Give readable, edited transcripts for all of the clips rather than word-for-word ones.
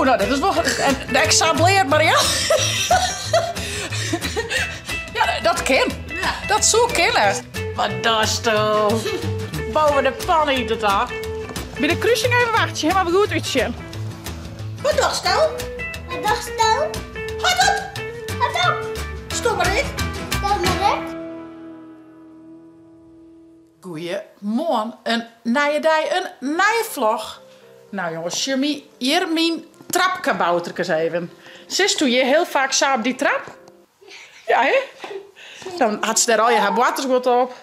Oh, nou, dit is wel een exemplaar, Maria. Ja, dat kan. Ja. Dat zou kunnen. Wat dat toch? Boven de pan eet het af. Bij de kruising even wachten, helemaal goed uitzien. Wat dacht je? Wat dacht je? Hot op! Hot op! Stop maar in. Stop maar in. Goeiemorgen, een nieuwe dag, een nieuwe vlog. Nou jongens, hier mijn trapkaboutertjes even. Zit u hier heel vaak zo op die trap? Ja, hè? Dan had ze daar al je haar waters goed op.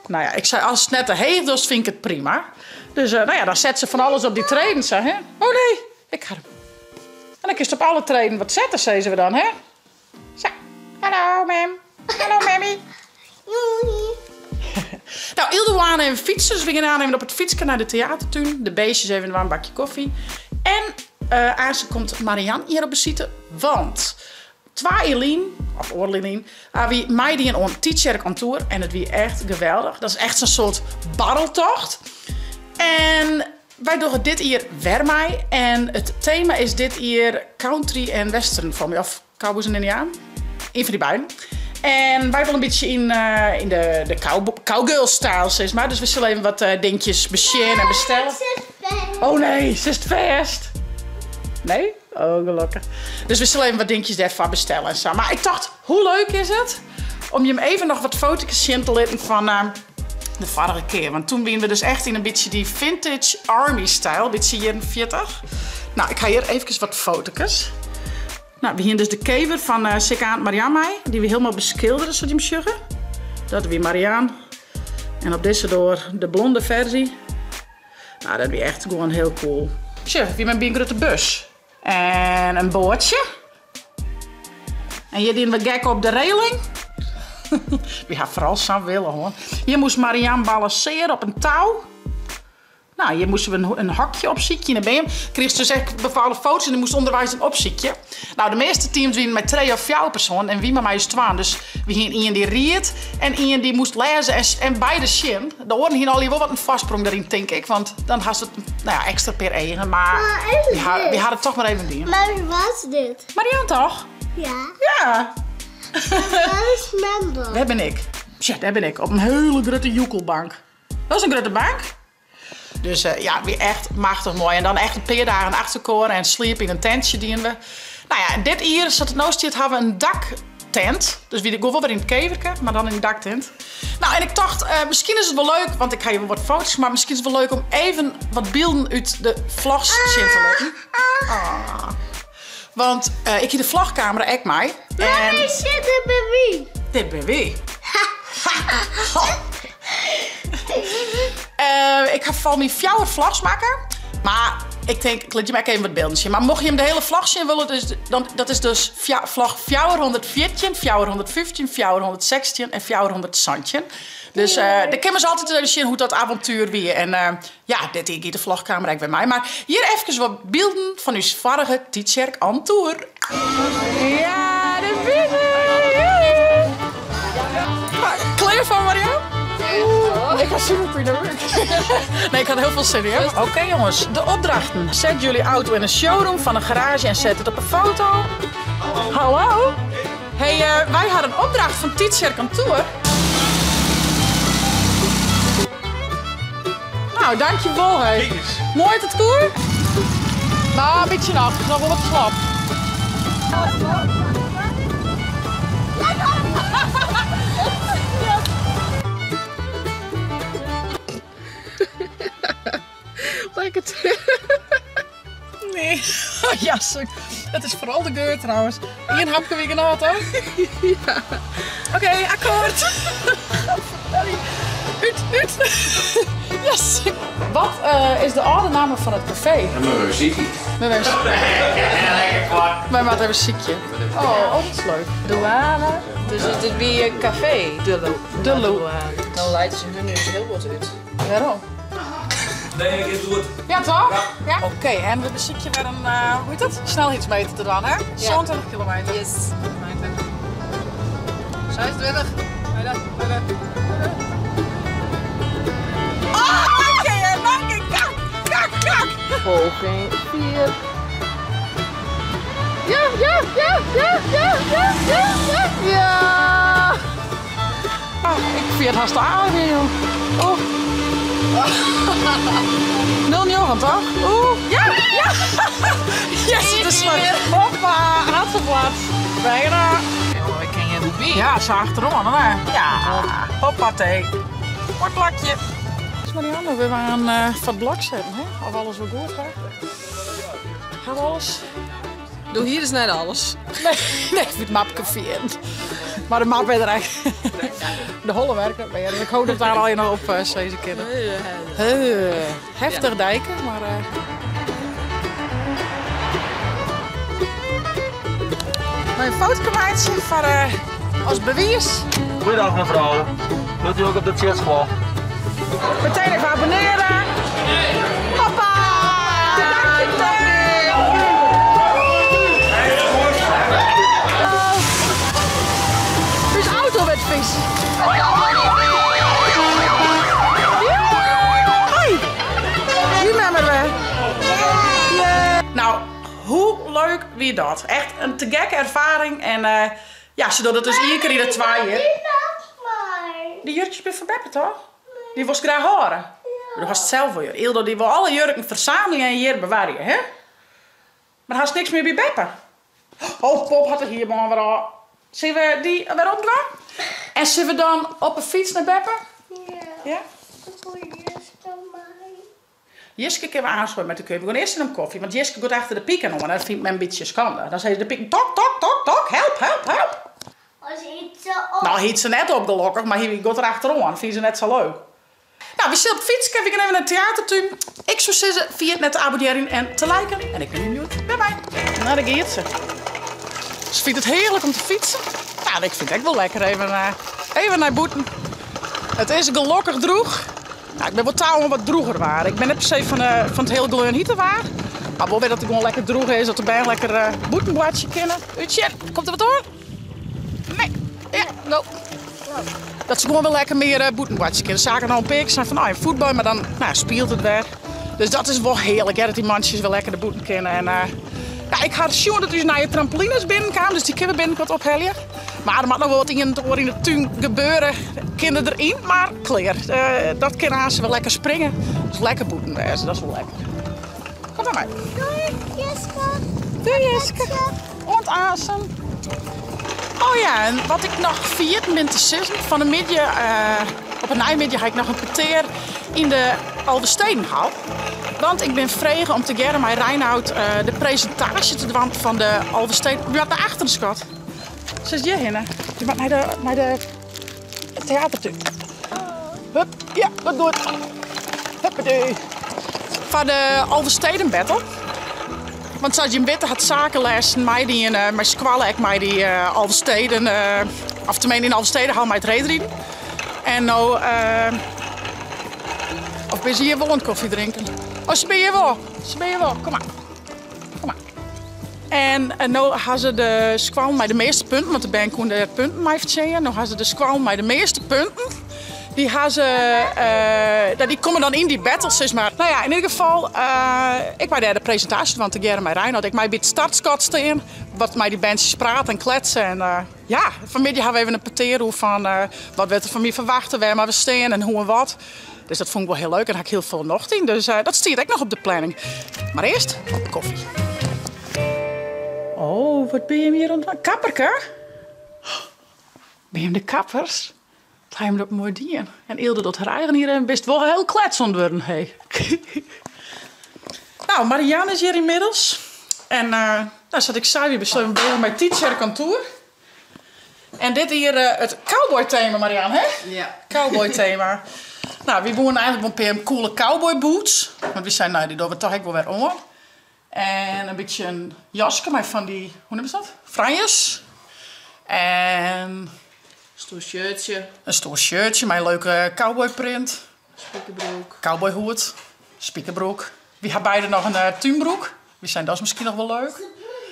Nou ja, ik zei als het net te heet, dus vind ik het prima. Dus nou ja, dan zet ze van alles op die treden, zeg, hè? Oh nee, ik ga hem. En dan kun je op alle treden wat zetten, zei ze dan, hè? Zo, hallo, mam. Hallo, mammy. Nou, Ildewan even fietsen, dus we gaan aannemen op het fietsje naar de theatertuin. De beestjes even een bakje koffie. En aanstaan komt Marianne hier op bezoeken, want... Of Orlin, wie mij die een teacher kantoor en het wie echt geweldig. Dat is echt zo'n soort barreltocht. En wij doen dit hier weer mij. En het thema is dit hier country en western voor mij. Of cowboys en Indiaan. Een van die beiden. En wij willen een beetje in de cowgirl-stijl, zeg maar. Dus we zullen even wat dingetjes bestellen en bestellen. Oh nee, ze is het vast. Nee? Oh, gelukkig. Dus we zullen even wat dingetjes daarvan bestellen en zo. Maar ik dacht, hoe leuk is het om je hem even nog wat foto's te laten van de vorige keer. Want toen waren we dus echt in een beetje die vintage army-stijl. Een beetje hier in 40. Nou, ik ga hier even wat foto's. Nou, we hier dus de kever van Sika Marianne, die we helemaal beschilderen, zoals je hem zeggen. Dat is weer Marianne. En op deze door de blonde versie. Nou, dat is echt gewoon heel cool. Tje, wie met een grote bus. En een bootje. En hier dienen we gek op de railing. We gaan vooral zo willen hoor. Hier moest Marianne balanceren op een touw. Nou, hier moesten we een hakje opzieken. En dan kreeg ze dus echt bepaalde foto's en die moest onderwijs een opziekje. Nou, de meeste teams winnen met 3 of 4 personen en wie met mij is 2. Dus we gingen iemand die riet en iemand die moest lezen en beide zien. De oren hier al wel wat een vastsprong daarin, denk ik. Want dan had het nou ja, extra per eigen. Maar we hadden het toch maar even doen. Maar wie was dit? Marianne toch? Ja. Ja. Waar is Mendel? Daar ben ik. Tja, daar ben ik. Op een hele grote joekelbank. Dat is een grote bank. Dus ja, weer echt machtig mooi. En dan echt een paar dagen achterkoren en sliep in een tentje dienen we. Nou ja, dit hier, zoals het nou stiert, hebben we een daktent. Dus we gaan wel weer in het keverke, maar dan in een daktent. Nou, en ik dacht, misschien is het wel leuk, want ik ga je wel wat foto's, maar misschien is het wel leuk om even wat beelden uit de vlogs te laten. Ah. Want ik heb de vlogcamera echt mij. Maar ik zit dit bij wie? Dit bij wie? Ik ga van mijn 4 vlogs maken. Maar ik denk, ik laat je maar even wat beelden zien. Maar mocht je hem de hele vlog zien willen, dus, dan, dat is dus vlog 414, 415, 416 en 417. Dus daar kunnen ze altijd even zien hoe dat avontuur weer. En ja, dit hier de vlogcamera bij mij. Maar hier even wat beelden van uw vorige teacher on tour. Ja, de beelden! Klaar van Mario? Ik ga super nerveus. Nee, ik had heel veel zin in. Oké, jongens, de opdrachten. Zet jullie auto in een showroom van een garage en zet het op een foto. Hallo? Hey, wij hadden een opdracht van teacher kantoor. Nou, dankjewel, hé. Mooi het koer? Nou, een beetje nog. Het is nog wel wat slap. Lekker. Nee. Oh, ja, dat is vooral de geur trouwens. Eén hapje weer genoten, hoor. Ja. Oké, akkoord. Uit. Yes. Wat is de oude naam van het café? Mijn muziekje. Wij maken even ziekje. Oh, dat is leuk. Douane. Dus het is bij een café. De Lou. Dan leidt ze nu heel wat uit. Waarom? Nee, ik doe het. Ja, toch? Ja. Oké, en we bezitten weer een, hoe heet dat? Snelheidsmeter te doen, hè? 27 kilometer. Yes. 26. Oh, oké, kak. Volging 4. Ja! Ah, ik vind het hartstikke aardig, joh. Oh. 0-0, toch? Oeh, ja! Yes, het is leuk. Hoppa, hartstikke bijna. Ik ken je niet meer. Ja, ze achterom, hè? Ja, hoppatee. Kort plakje. Dus Marianne, we waren van het blok zetten, hè? Of alles wel goed gaat. Gaat alles? Doe hier dus net alles. Nee, ik vind het mapje vervelend. Maar de map is er echt. De holle werken. Dus ik hoop dat daar al je nog op deze kinderen. Heftig dijken, maar... Mijn fotomaatje voor als bewijs. Goedendag mevrouw. Wilt u ook op de chat gewoon? Meteen even abonneren. Papa! Dus auto werd vis. Hoi! Remember we? Nou, hoe leuk wie dat? Echt een te gekke ervaring. En ja, ze doen het dus iedere keer in de 2 jaar. Die jurkjes ben van Beppe, toch? Die was graag horen. Dat was het zelf voor je. Ildo die wil alle jurken verzamelen en hier bewaren, hè? Maar had niks meer bij Beppe. Oh, Pop had er hier maar weer al. Zullen we die weer opdoen? En zullen we dan op een fiets naar Beppe? Ja? Jiske kunnen we aansluiten met de keuken. We gaan eerst in een koffie, want Jiske gaat achter de pieken om en dat vindt men een beetje schande. Dan zei de pieken, tok, tok, tok, tok, help, help, help. Nou, hiet ze net opgelokkig, maar hij gaat er achterom aan. Dat vindt ze net zo leuk. Nou, we zitten op de fiets, we gaan even naar het theatertuin. Ik zou zeggen, via net te abonneren en te liken. En ik ben benieuwd bij mij. Nou, daar gaat ze. Ze vindt het heerlijk om te fietsen. Nou, ik vind het echt wel lekker even naar Boeten. Het is gelukkig droeg. Nou, ik ben wel touwen wat droeger waar. Ik ben net per se van het hele gleun hieten waar. Maar wel weet dat het gewoon lekker droeg is, dat we bij een lekker boetenbladje kennen. Utje, komt er wat door? Nee. Ja, go. Dat ze gewoon wel lekker meer boetenbladje kennen. Zaken nou een pik zijn van voetbal, maar dan speelt het weer. Dus dat is wel heerlijk, hè, dat die mansjes wel lekker de boeten kennen. En, ja, ik ga zien dat dus naar je trampolines binnenkam, dus die kunnen binnenkort opheljen. Maar er moet nog wel wat in de tuin gebeuren. Kinderen erin, maar klaar. Dat kunnen ze wel lekker springen. Dus lekker boeten wezen, dat is wel lekker. Kom maar mij. Doei, Jeske. Doei, Jeske. En Asen. Oh ja, en wat ik nog viert ben te zeggen, van de middag, op een nijmiddag ga ik nog een kwartier in de Oude Stedenhal. Want ik ben vregen om te gerne met Reinoud de presentatie te doen van de Oude Steden. Je gaat naar achteren, schat. Zit je heen? Je gaat naar de theatertuin. Hup, ja, dat doet. Huppatee. Van de Oude Steden battle. Want zoals je in Witte had zakenlessen, mij die met squallen, ik mij die Oude Steden, of tenminste in Oude Steden haal mij het reedrieden. En nou, of ben je hier wel een koffie drinken? Oh, ze ben je wel. Kom maar. En nu hebben ze de squal met de meeste punten, want de bank kon de punten mij vertellen. Nu hebben ze de squal met de meeste punten. Die komen dan in die battles, zeg maar. Nou ja, in ieder geval, ik ben daar de presentatie van te gerne met Reinoud. Ik mij bij het startskot staan, wat mij die bandjes praten en kletsen. En ja, vanmiddag hebben we even een pateer van wat werd er van mij verwachten, waar maar we staan en hoe en wat. Dus dat vond ik wel heel leuk en daar heb ik heel veel nog in. Dus dat staat ook nog op de planning. Maar eerst op koffie. Oh, wat ben je hier aan het kapperke? Ben je de kappers? Dat hij hem dat mooi dienen. En Ilde dat haar eigen hier en best wel heel kletsend worden. Hey. Nou, Marianne is hier inmiddels. En nou, zoals ik zei, we besluiten bezig met teacher kantoor. En dit hier het cowboy thema, Marianne, hè? Ja. Cowboy thema. Nou, we wonen eigenlijk wel een coole cowboy boots. Want we zijn, nou, die doen we toch wel weer om. En een beetje een jasje, maar van die, hoe noemen ze dat? Franjes. En een stoer shirtje met een leuke cowboyprint. Spiekerbroek. Cowboyhoed. Spiekerbroek. We hebben beide nog een tuinbroek. We zijn dat misschien nog wel leuk.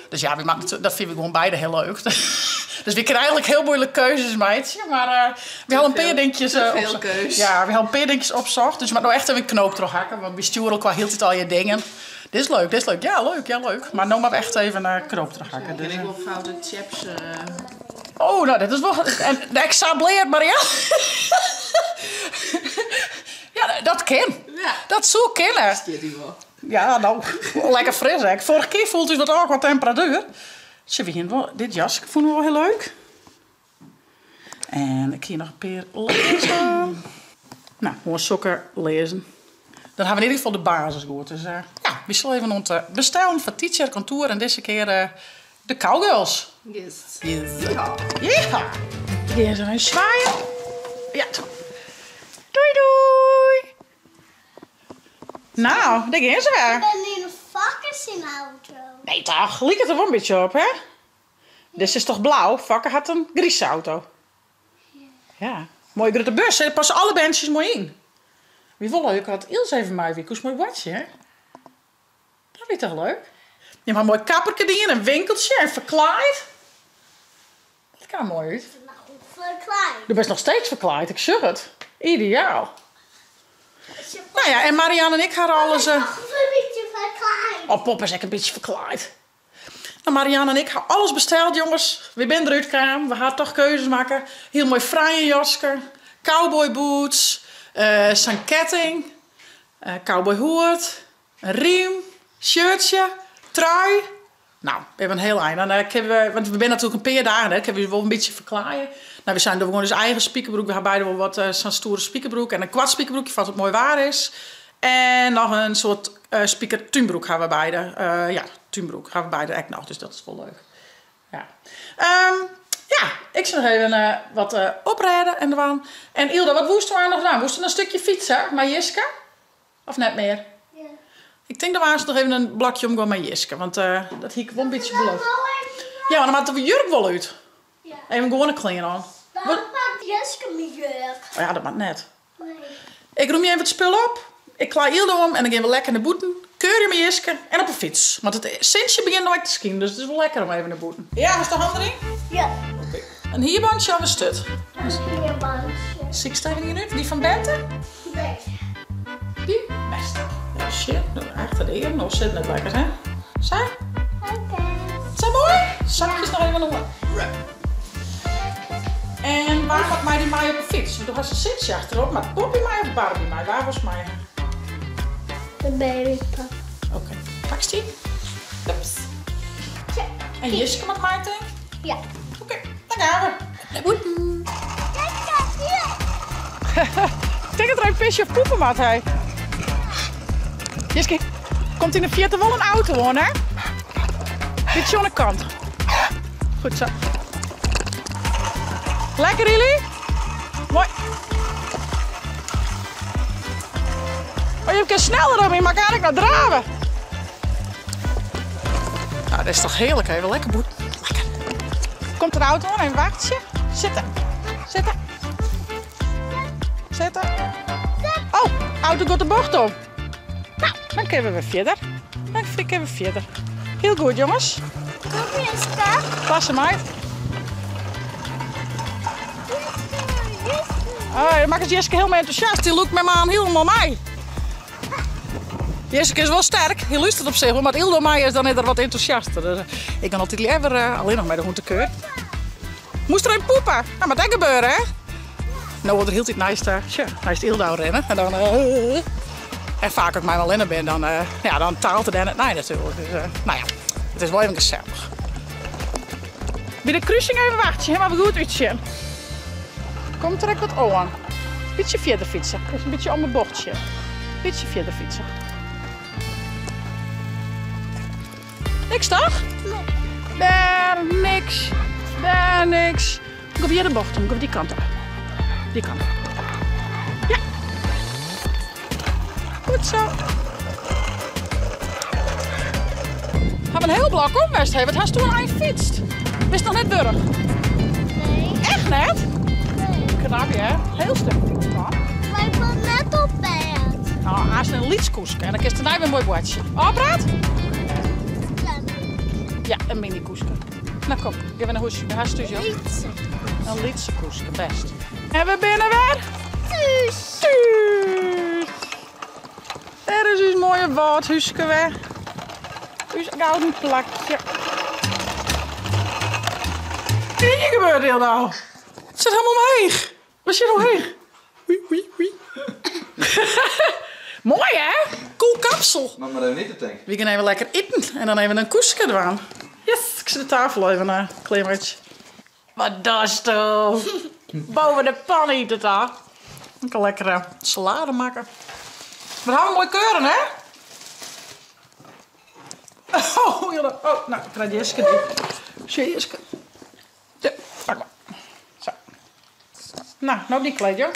Dus ja, dat vinden we gewoon beide heel leuk. Dus we kunnen eigenlijk heel moeilijke keuzes, meidje. Maar we hadden een paar dingetjes keuzes. Ja, we hadden een paar dingetjes opzocht. Dus je moet nou echt even een knoop terug hakken. Want we sturen ook wel heel tijd al je dingen. Dit is leuk, dit is leuk. Ja, leuk, ja, leuk. Maar nou maar echt even knoop te hakken. En ik wil foute chips. Oh, nou, dit is wel... En de exableert, Maria. Ja, dat kan. Ja. Dat zou kunnen. Dit hier wel. Ja, nou, lekker fris, hè. Vorige keer voelt het wat ook wat temperatuur. Dit jas, ik vond het wel heel leuk. En ik hier nog een keer lezen. Nou, gewoon sokken lezen. Dan hebben we in ieder geval de basis goed. Dus ja, we zullen even bestellen van Teacher Contour en deze keer de Cowgirls. Yes. Ja. Ja. Hier zijn we zwaaien. Ja. Doei doei. Nou, daar gaan ze weer. Ik ben nu een vakkers in de auto. Nee toch, liek het er wel een beetje op, hè? Dit is toch blauw? Vakker had een grijze auto. Ja. Mooie grote bus, hè? Passen alle bandjes mooi in. Wie wil leuk had Ilse even mij weer. Koes mooi watje, hè? Dat vind je toch leuk? Je hebt een mooi kapperke die in, een winkeltje en verkleid. Dat kan mooi uit. Nou goed, verklein. Je bent nog steeds verkleid, ik zeg het. Ideaal. Nou ja, en Marianne en ik hadden alles... Nog een beetje verklein. Oh, pop is echt een beetje verkleid. Nou, Marianne en ik hebben alles besteld, jongens. We zijn eruit gekomen. We gaan toch keuzes maken. Heel mooi fraaie jasje. Cowboy boots. Zijn ketting. Cowboy hoed. Een riem. Shirtje. Trui. Nou, we hebben een heel eind. Want we zijn natuurlijk een paar dagen. Hè. Ik heb je wel een beetje verklaaien. Nou, we zijn er gewoon dus eigen spiekerbroek. We hebben beide wel wat zo'n stoere spiekerbroek. En een kwart spiekerbroekje, wat het mooi waar is. En nog een soort speaker tuinbroek hebben we beide. Ja, tuinbroek hebben we beide echt nog. Dus dat is wel leuk. Ja, ja, ik zal nog even wat oprijden en doen. En Ilda, wat woest er nog gedaan? Woest er een stukje fietsen met Jiska? Of net meer? Ja. Ik denk dat we nog even een blokje omgaan met Jiska. Want dat hiek wel een beetje beloofd. Ja, maar dan maakt de jurk wel uit. Ja. Even gewoon een kleren aan. Dan maakt Jeske mijn jurk. Oh ja, dat maakt net. Nee. Ik roem je even het spul op. Ik klaar Ilda om en dan gaan we lekker naar de boeten. Keur je met Jiske en op een fiets. Want het sinds je begint nooit te skiën, dus het is wel lekker om even naar de boeten. Ja, is de hand erin? Ja. Een hierbandje of een stut? Een hierbandje. Zie ik steeds niet uit? Die van Bente? Nee. Die? Best. Ja, shit. Nou, achterin. Nou, zit net lekker, hè? Zo? Oké. Is dat mooi? Zakjes nog even noemen. En waar gaat mij die mij op de fiets? Want toen had ze zitje achterop, maar Poppy mij of Barbie mij? Waar was mij? De babypap. Oké. Pak die. Ups. Ja. En Jiske met mij, denk ik? Ja. Oké, dan gaan we. Naar boeten. Ik denk dat er een visje of poepen maakt, hij. Jiske, komt in de Fiat wel een auto hoor, hè? Dit is aan de kant. Goed zo. Lekker jullie? Mooi. Oh, je kan sneller dan, maar kan ik nou draven? Nou, dat is toch heerlijk, even lekker boet. Lekker. Komt de auto aan, even wachtje. Zitten. Zitten. Zitten. Oh, auto gaat de bocht om. Nou, dan kunnen we weer verder. Dan kunnen we verder. Heel goed, jongens. Kom Jeske. Klasse, meid. Oh, dan maakt Jeske helemaal enthousiast. Die loopt met me aan helemaal mij. Jeske is wel sterk. Hij luistert op zich, maar Ildo mij is dan net wat enthousiaster. Dus, ik kan altijd liever alleen nog met de hond te keur. Moest er een poepen? Nou, maar dat gebeuren, hè? Nou wordt er heel tijd naast Ildo rennen. En dan... en vaak als ik mij wel in ben, dan taalt het en het nee natuurlijk. Dus, nou ja, het is wel even gezellig. Bij de kruising even wachten, helemaal goed uitzien. Kom trek wat aan. Beetje verder fietsen. Dat is een beetje om mijn bochtje. Beetje verder fietsen. Niks toch? Nee. Daar niks. Daar niks. Ik ga weer de bocht om. Ik ga die kant op. Die kant op. Ja. Goed zo. Gaan we een heel blok om, West. Wat hast toen aan fietst? Wist nog net burg? Nee. Echt net? Nee. Knap je, hè? Heel stuk. Ja. Maar ik wil net op bed. Nou, haast een liedskoeske en dan is er nou weer een mooi boordje. Opraad? Ja, een mini koeske. Nou kom, geef een hoesje. Daar haast dus joh. Een liedse koeske, best. En we binnen weer. Thuis. Thuis. Er is dus mooie woordhuisje weer. gouden plakje. Hier gebeurt heel nou. Het zit helemaal omheen. Wat zit omheen? Oei. Mooi hè? Cool kapsel. Maar even niet te tanken. We gaan even lekker eten en dan even een koesje eraan. Yes, ik zet de tafel even een klein beetje. Wat dat toch? Boven de pan eten daar. Ik kan lekker salade maken. We hebben mooi keuren hè? Oh, nou, ik krijg Jeske die. Jeske. Ja, pak maar. Zo. Nou die kleedje.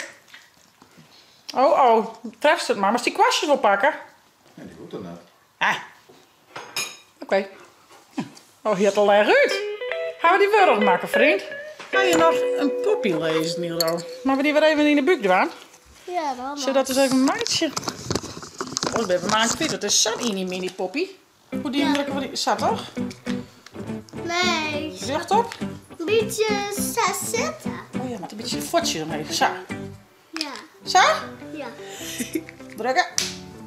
Oh, treft het maar. Maar die kwastjes wel pakken. Ja, die doet er net. Oké. Oh, hier het al erg uit. Gaan we die wurg maken, vriend? Ga je nog een poppy lezen, Nilo? Maar we die weer even in de buik doen? Ja, dan. Zodat is even een maatje. Oh, ik ben even maken fit. Dat is zo'n mini poppy. Hoe die indrukken we die? Zat toch? Nee. Zicht op. Een beetje zitten. Oh ja, met een beetje fotje omheen. Zo. Ja. Zo? Ja. Drukken.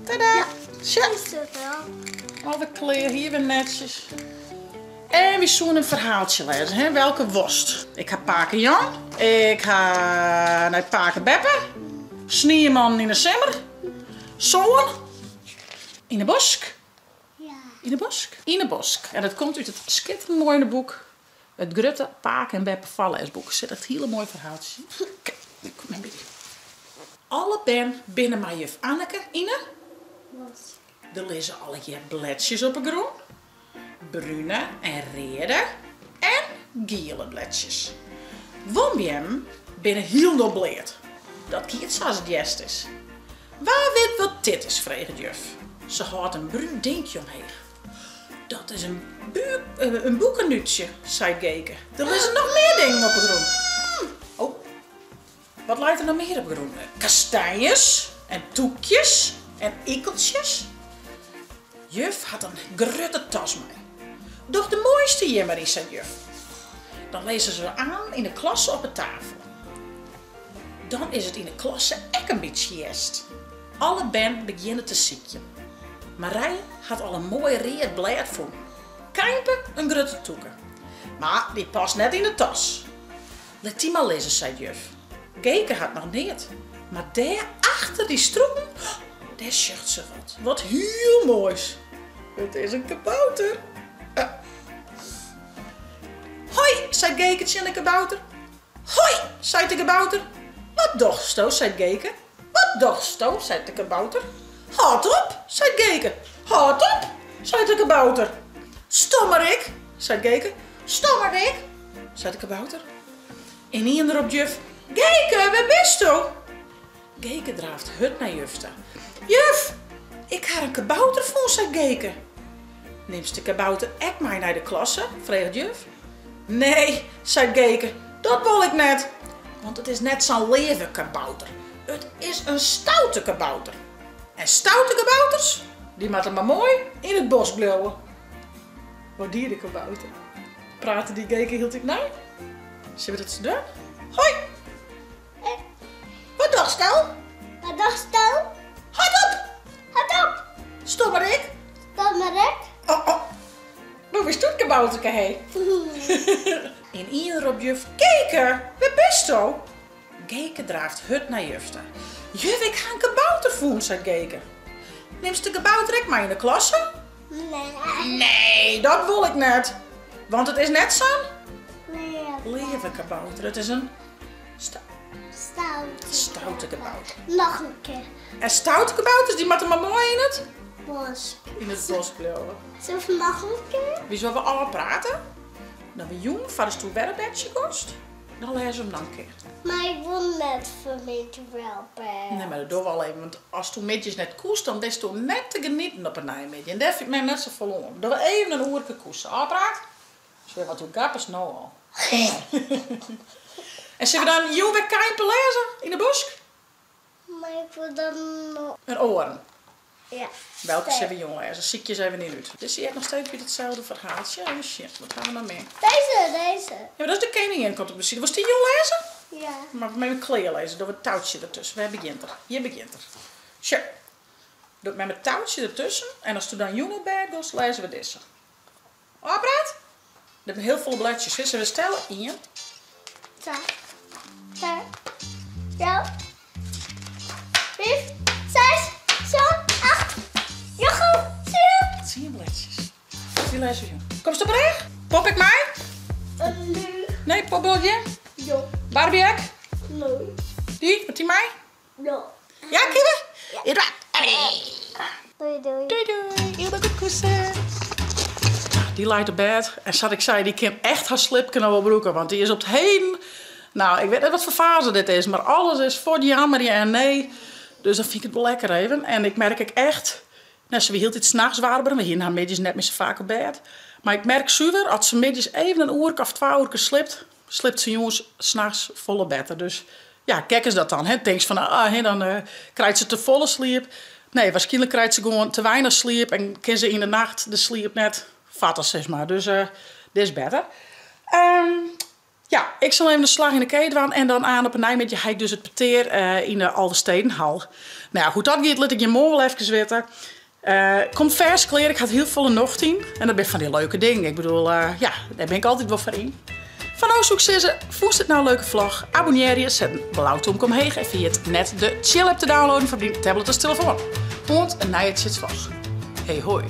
Tadaa. Ja. Zo. Is het wel? Al de kleren hier weer netjes. En we zullen een verhaaltje lezen. Hè? Welke worst? Ik ga paken Jan. Ik ga naar paken Beppe. Sneeman in de simmer. Zoon. In de bosk. Ja. In de bosk. In de bosk. En dat komt uit het schitterend mooie boek. Het Grutte, Paken en Beppe Vallersboek. Er zit echt een hele mooi verhaaltje. Kijk, ik kom een beetje. Alle ben binnen mijn juf Anneke Ine. Wat? Er liggen alle hier bledjes op de grond. Brune en rode en gele bledjes. Woonbjem binnen heel dobleerd. Dat kiet zoals het juist is. Waar weet wat dit is, vreeg juf. Ze had een bruin dingetje omheen. Dat is een boekennuutje, zei Geke. Er liggen nog meer dingen op de grond. Oh, wat lijkt er nog meer op de grond? Kastanjes en toekjes en ikkeltjes. Juf had een grote tas mee. Doch de mooiste jemmerie, zei juf. Dan lezen ze aan in de klasse op de tafel. Dan is het in de klasse ook een beetje jest. Alle ben beginnen te zieken. Marije had al een mooi reed blad voor. Kijpen een grote toeken. Maar die past net in de tas. Let die maar lezen, zei juf. Geke had nog niet. Maar daar achter die stroom, daar zucht ze wat. Wat heel moois. Het is een kabouter. Hoi, zei Geketje en de kabouter. Hoi, zei de kabouter. Wat dochsto, zei Geke. Wat dochsto, zei de kabouter. Houd op, zei Geke. Houd op, zei de kabouter. Stommerik, zei Geke. Stommerik, zei de kabouter. En hier erop juf. Geke, waar bist u? Geke draaft hut naar jufte. Juf, ik ga een kabouter voor, zei Geke. Neemt de kabouter ek mij naar de klasse, vreeg juf. Nee, zei Geke, dat wil ik net. Want het is net zo'n leven kabouter. Het is een stoute kabouter. En stoute kabouters, die moeten maar mooi in het bos blijven. Wat die de kabouter. Praten die Geke hield ik nou? Zullen we dat doen? Hoi! Wat dacht je? Wat dacht je? Houd op! Houd op. Stommerik! Stommerik. Oh. Nou, wie stoet kabouterke heen? In ieder op juf Geke, waar bist u? Geke draaft hut naar jufte. Juf, ik ga een kabouter voeren, zei Geke. Neemt de kabouter ik maar in de klasse? Nee. Nee, dat wil ik net. Want het is net zo'n Nee. leven kabouter. Het is een Stout. stoute kabouter. Nog een keer. En stoute kabouters, die moeten maar mooi in het Bos. bos blijven. Zullen we nog een keer? Wie zullen we allemaal praten? Dat we jong, van de stoel werkbedje kost. Dan lezen we hem dan een keer. Maar ik wil net vermeten wel bij. Nee, maar dat doen we al even. Want als toen midjes net koest, dan is toen net te genieten op een nijmidje. En dat vind ik mij net zo verloren. Dat we even een oerke koesten. Afpraat. Zo wat hoe gappers nou al. En zullen we dan jong weer kijken lezen in de bosk? Maar ik wil dan nog. Een oren. Ja. Welke zullen we jong lezen? Ziekjes even niet uit. Dus je hebt nog steeds weer hetzelfde verhaaltje. Oh shit, wat gaan we nou mee? Deze. Ja, maar dat is de koningin, komt op de Was die jong lezen? Ja. Maar met een kleer lezen, door het touwtje ertussen. Waar begint er? Hier begint er. Zo. Met mijn touwtje ertussen. En als je dan Juno bed gaat, lezen we deze. Opret? Dat zijn heel veel bladjes. Zullen we stellen? 1. 2. 3. 4. 5. 6. 7. 8. Jochem. 10. 10 bladjes. Die lezen we. Kom ze op recht? Pop ik mij? Nee. Nee, popbultje. Ja. Barbie ek? Nee. Die? Met die mij? Ja. Ja, Kiebe? Ja. Doei doei. Doei doei. Heel goed kussen. Die lijkt op bed. En zat ik zei, die kan echt haar slipje nou wel broeken. Want die is op het heen. Nou, ik weet niet wat voor fase dit is. Maar alles is voor die jammer en nee. Dus dan vind ik het wel lekker even. En ik merk echt. Nou, ze hield het 's nachts warmer. We hier na middags net meer zo vaak op bed. Maar ik merk zuur, als ze middags even een uur of 2 uur slipt ze jongens 's nachts volle bed. Dus ja, kijk eens dat dan. Hè. Denk je van, dan krijgt ze te volle sliep. Nee, waarschijnlijk krijgt ze gewoon te weinig sliep. En kan ze in de nacht de sliep net vatten, zeg maar. Dus dit is beter. Ja, ik zal even de slag in de keten aan. En dan aan op een Nijmegen hij dus het peteer in de Alverstedenhal. Nou ja, goed, dat gaat, laat ik je morgen wel even weten. Komt vers kleren, ik had heel veel nog 10. En dat ben van die leuke dingen. Ik bedoel, ja, daar ben ik altijd wel voor in. Van succes, voest het nou een leuke vlog. Abonneer je, zet een blauwtoom omheen. En via het net de chill app te downloaden voor die tablet of telefoon. Want een nieuwe vlog. Hey hoi.